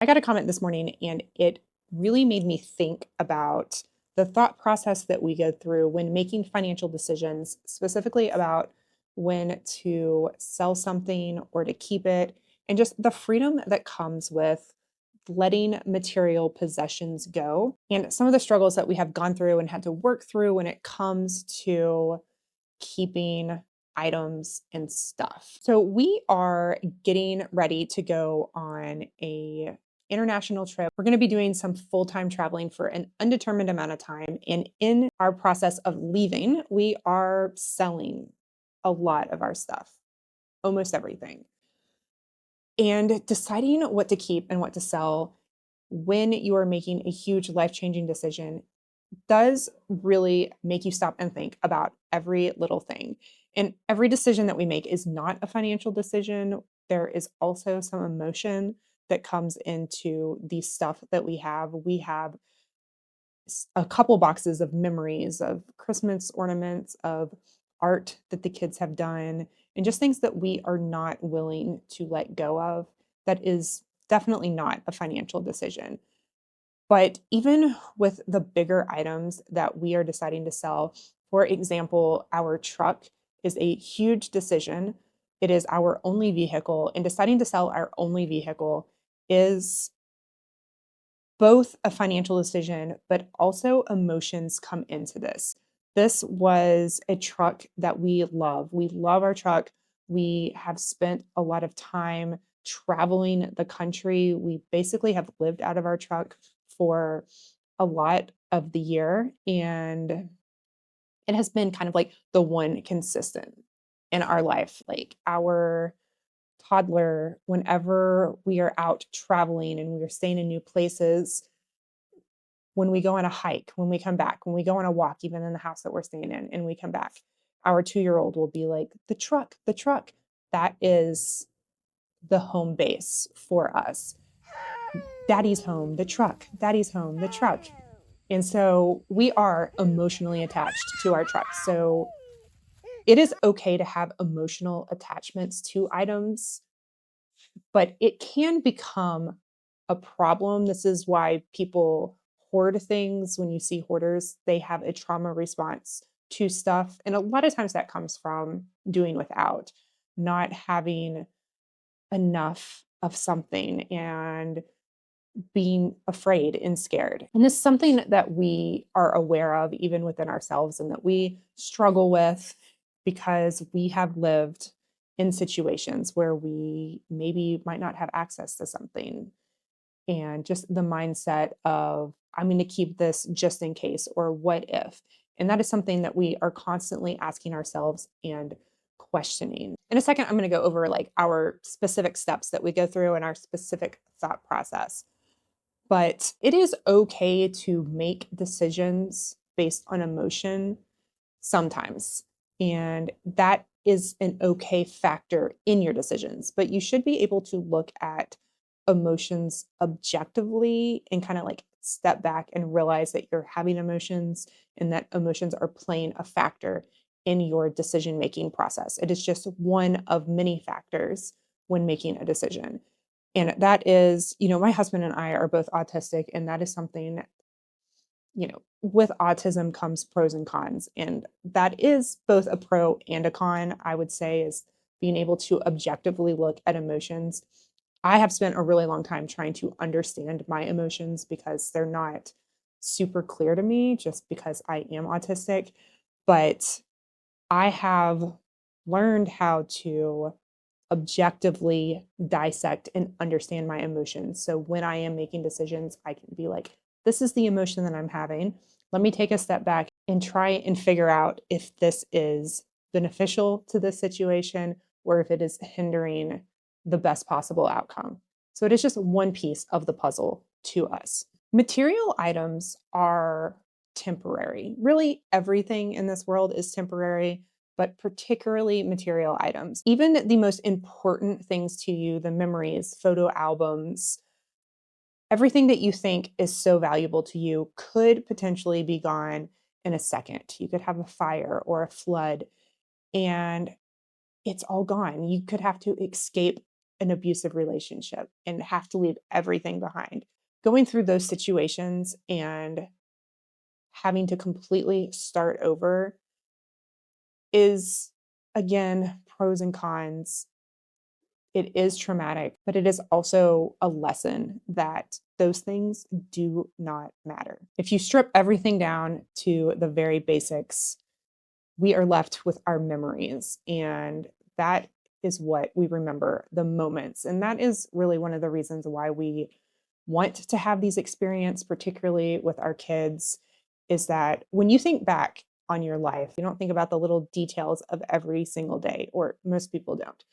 I got a comment this morning and it really made me think about the thought process that we go through when making financial decisions, specifically about when to sell something or to keep it, and just the freedom that comes with letting material possessions go, and some of the struggles that we have gone through and had to work through when it comes to keeping items and stuff. So we are getting ready to go on a international trip. We're going to be doing some full-time traveling for an undetermined amount of time. And in our process of leaving, we are selling a lot of our stuff, almost everything. And deciding what to keep and what to sell when you are making a huge life-changing decision does really make you stop and think about every little thing. And every decision that we make is not a financial decision. There is also some emotion that comes into the stuff that we have. We have a couple boxes of memories of Christmas ornaments, of art that the kids have done, and just things that we are not willing to let go of. That is definitely not a financial decision. But even with the bigger items that we are deciding to sell, for example, our truck is a huge decision. It is our only vehicle, and deciding to sell our only vehicle is both a financial decision, but also emotions come into this. This was a truck that we love. We love our truck. We have spent a lot of time traveling the country. We basically have lived out of our truck for a lot of the year, and it has been kind of like the one consistent in our life. Like our toddler, whenever we are out traveling and we are staying in new places, when we go on a hike, when we come back, when we go on a walk, even in the house that we're staying in, and we come back, our 2-year-old will be like, the truck, the truck. That is the home base for us. Daddy's home, the truck, daddy's home, the truck. And so we are emotionally attached to our truck. So it is okay to have emotional attachments to items, but it can become a problem. This is why people hoard things. When you see hoarders, they have a trauma response to stuff. And a lot of times that comes from doing without, not having enough of something and being afraid and scared. And this is something that we are aware of even within ourselves and that we struggle with because we have lived in situations where we maybe might not have access to something. And just the mindset of, I'm going to keep this just in case, or what if? And that is something that we are constantly asking ourselves and questioning. In a second, I'm going to go over like our specific steps that we go through and our specific thought process. But it is okay to make decisions based on emotion sometimes. And that is an okay factor in your decisions. But you should be able to look at emotions objectively and kind of like step back and realize that you're having emotions and that emotions are playing a factor in your decision making process. It is just one of many factors when making a decision. And that is, my husband and I are both autistic, and that is something, with autism comes pros and cons. And that is both a pro and a con, I would say, is being able to objectively look at emotions. I have spent a really long time trying to understand my emotions because they're not super clear to me just because I am autistic. But I have learned how to objectively dissect and understand my emotions. So when I am making decisions, I can be like, this is the emotion that I'm having. Let me take a step back and try and figure out if this is beneficial to this situation or if it is hindering the best possible outcome. So it is just one piece of the puzzle to us. Material items are temporary. Really, everything in this world is temporary, but particularly material items. Even the most important things to you, the memories, photo albums, everything that you think is so valuable to you could potentially be gone in a second. You could have a fire or a flood and it's all gone. You could have to escape an abusive relationship and have to leave everything behind. Going through those situations and having to completely start over is, again, pros and cons. It is traumatic, but it is also a lesson that those things do not matter. If you strip everything down to the very basics, we are left with our memories. And that is what we remember, the moments. And that is really one of the reasons why we want to have these experiences, particularly with our kids, is that when you think back on your life, you don't think about the little details of every single day, or most people don't.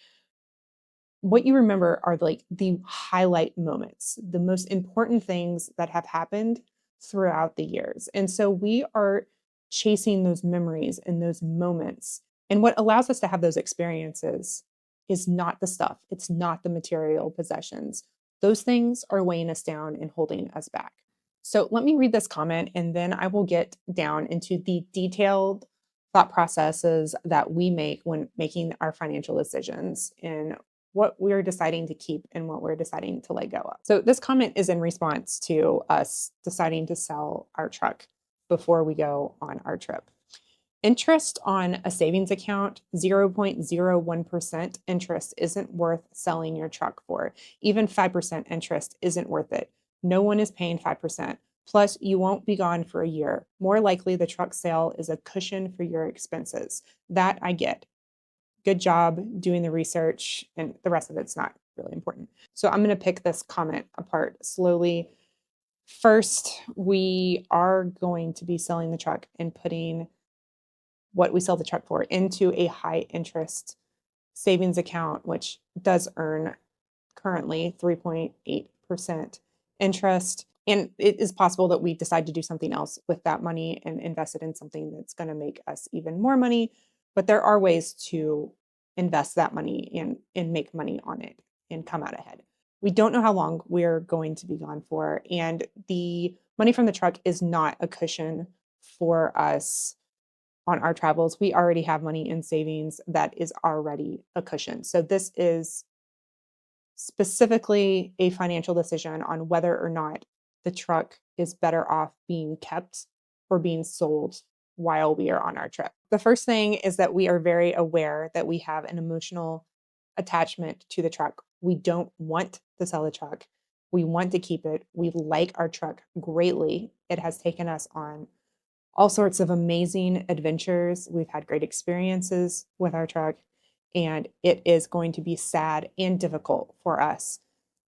What you remember are like the highlight moments, the most important things that have happened throughout the years. And so we are chasing those memories and those moments. And what allows us to have those experiences is not the stuff, it's not the material possessions. Those things are weighing us down and holding us back. So let me read this comment and then I will get down into the detailed thought processes that we make when making our financial decisions and what we're deciding to keep and what we're deciding to let go of. So this comment is in response to us deciding to sell our truck before we go on our trip. Interest on a savings account, 0.01% interest isn't worth selling your truck for. Even 5% interest isn't worth it. No one is paying 5%. Plus, you won't be gone for a year. More likely, the truck sale is a cushion for your expenses. That I get. Good job doing the research, and the rest of it's not really important. So I'm going to pick this comment apart slowly. First, we are going to be selling the truck and putting what we sell the truck for into a high interest savings account, which does earn currently 3.8% interest. And it is possible that we decide to do something else with that money and invest it in something that's going to make us even more money. But there are ways to invest that money and make money on it and come out ahead. We don't know how long we're going to be gone for. And the money from the truck is not a cushion for us on our travels. We already have money in savings that is already a cushion. So this is specifically a financial decision on whether or not the truck is better off being kept or being sold while we are on our trip. The first thing is that we are very aware that we have an emotional attachment to the truck. We don't want to sell the truck. We want to keep it. We like our truck greatly. It has taken us on all sorts of amazing adventures. We've had great experiences with our truck, and it is going to be sad and difficult for us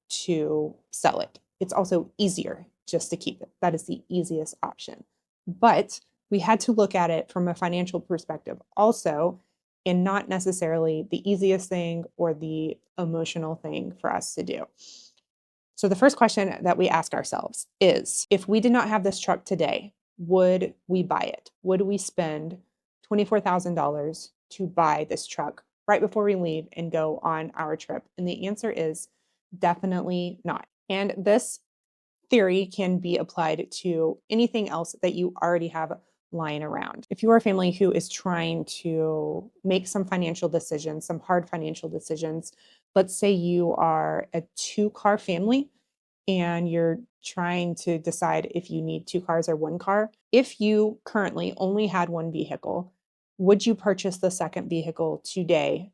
to sell it. It's also easier just to keep it. That is the easiest option. But we had to look at it from a financial perspective also, and not necessarily the easiest thing or the emotional thing for us to do. So the first question that we ask ourselves is, if we did not have this truck today, would we buy it? Would we spend $24,000 to buy this truck right before we leave and go on our trip? And the answer is definitely not. And this theory can be applied to anything else that you already have lying around. If you are a family who is trying to make some financial decisions, some hard financial decisions, let's say you are a 2-car family and you're trying to decide if you need 2 cars or 1 car. If you currently only had 1 vehicle, would you purchase the second vehicle today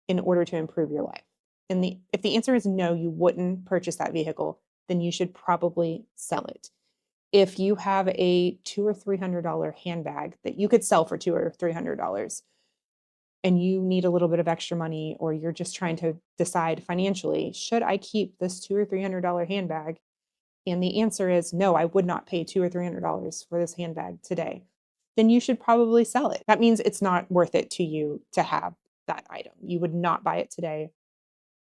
in order to improve your life? And if the answer is no, you wouldn't purchase that vehicle, then you should probably sell it. If you have a $200 or $300 handbag that you could sell for $200 or $300, and you need a little bit of extra money, or you're just trying to decide financially, should I keep this $200 or $300 handbag? And the answer is no, I would not pay $200 or $300 for this handbag today. Then you should probably sell it. That means it's not worth it to you to have that item. You would not buy it today,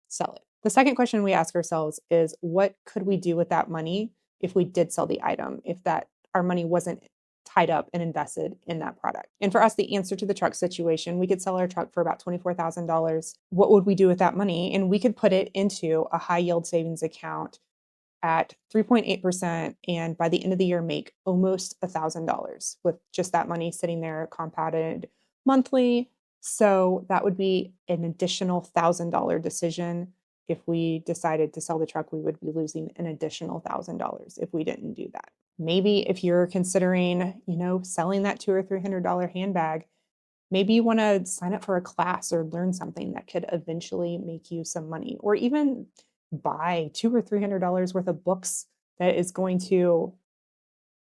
sell it. The second question we ask ourselves is, what could we do with that money if we did sell the item, if that our money wasn't tied up and invested in that product? And for us, the answer to the truck situation, we could sell our truck for about $24,000. What would we do with that money? And we could put it into a high yield savings account at 3.8%, and by the end of the year make almost $1,000 with just that money sitting there compounded monthly. So that would be an additional $1,000 decision if we decided to sell the truck, we would be losing an additional $1,000 if we didn't do that. Maybe if you're considering, selling that $200 or $300 handbag, maybe you want to sign up for a class or learn something that could eventually make you some money, or even buy $200 or $300 worth of books that is going to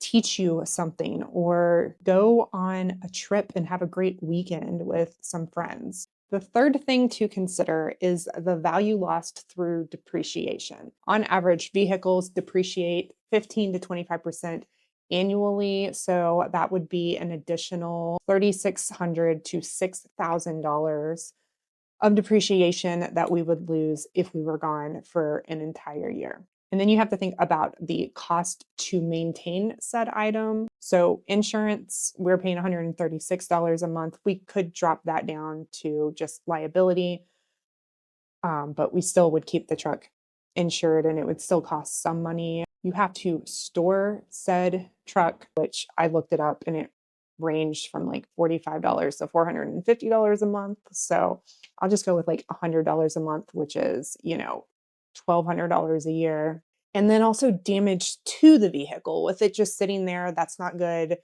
teach you something, or go on a trip and have a great weekend with some friends. The third thing to consider is the value lost through depreciation. On average, vehicles depreciate 15 to 25% annually. So that would be an additional $3,600 to $6,000 of depreciation that we would lose if we were gone for an entire year. And then you have to think about the cost to maintain said item. So insurance, we're paying $136 a month. We could drop that down to just liability, but we still would keep the truck insured and it would still cost some money. You have to store said truck, which I looked it up and it ranged from like $45 to $450 a month. So I'll just go with like $100 a month, which is, $1,200 a year. And then also damage to the vehicle with it just sitting there. That's not good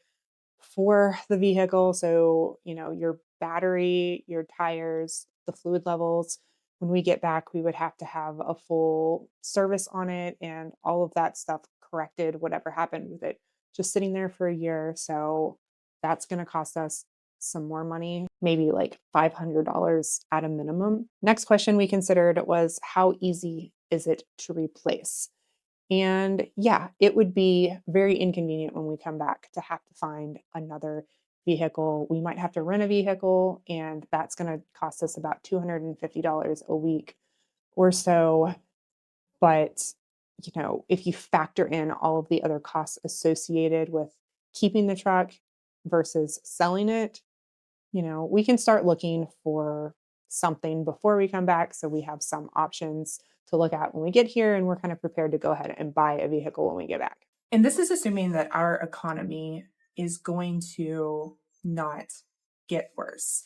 for the vehicle. So, your battery, your tires, the fluid levels, when we get back, we would have to have a full service on it and all of that stuff corrected, whatever happened with it just sitting there for a year. So that's going to cost us some more money, maybe like $500 at a minimum. Next question we considered was, how easy is it to replace? And yeah, it would be very inconvenient when we come back to have to find another vehicle. We might have to rent a vehicle, and that's going to cost us about $250 a week or so. But, if you factor in all of the other costs associated with keeping the truck versus selling it, we can start looking for something before we come back so we have some options to look at when we get here and we're kind of prepared to go ahead and buy a vehicle when we get back. And this is assuming that our economy is going to not get worse.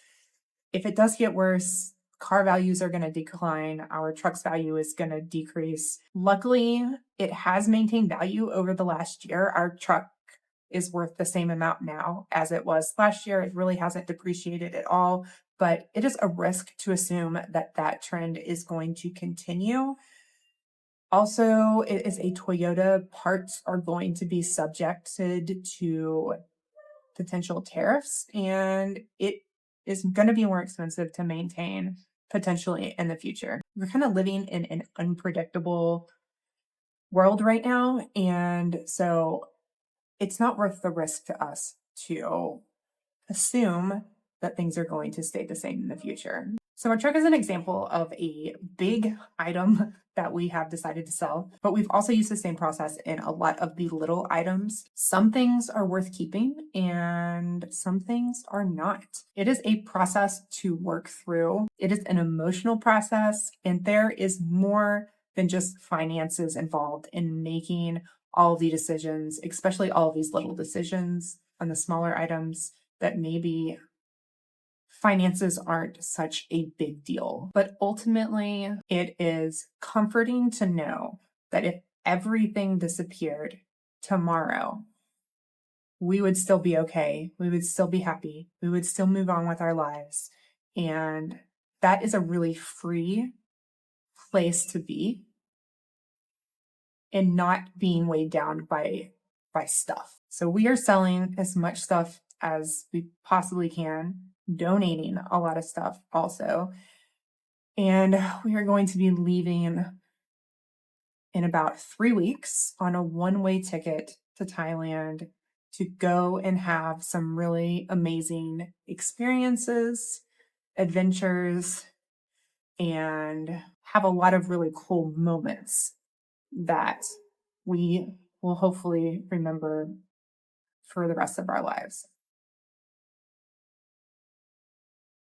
If it does get worse, car values are going to decline, our truck's value is going to decrease. Luckily, it has maintained value over the last year. Our truck is worth the same amount now as it was last year. It really hasn't depreciated at all, but it is a risk to assume that that trend is going to continue. Also, it is a Toyota. Parts are going to be subjected to potential tariffs, and it is going to be more expensive to maintain potentially in the future. We're kind of living in an unpredictable world right now, and so it's not worth the risk to us to assume that things are going to stay the same in the future. So our truck is an example of a big item that we have decided to sell, but we've also used the same process in a lot of the little items. Some things are worth keeping and some things are not. It is a process to work through. It is an emotional process, and there is more than just finances involved in making all of the decisions, especially all of these little decisions on the smaller items that maybe finances aren't such a big deal. But ultimately, it is comforting to know that if everything disappeared tomorrow, we would still be okay. We would still be happy. We would still move on with our lives. And that is a really free place to be, and not being weighed down by stuff. So we are selling as much stuff as we possibly can, donating a lot of stuff also. And we are going to be leaving in about 3 weeks on a one-way ticket to Thailand to go and have some really amazing experiences, adventures, and have a lot of really cool moments that we will hopefully remember for the rest of our lives.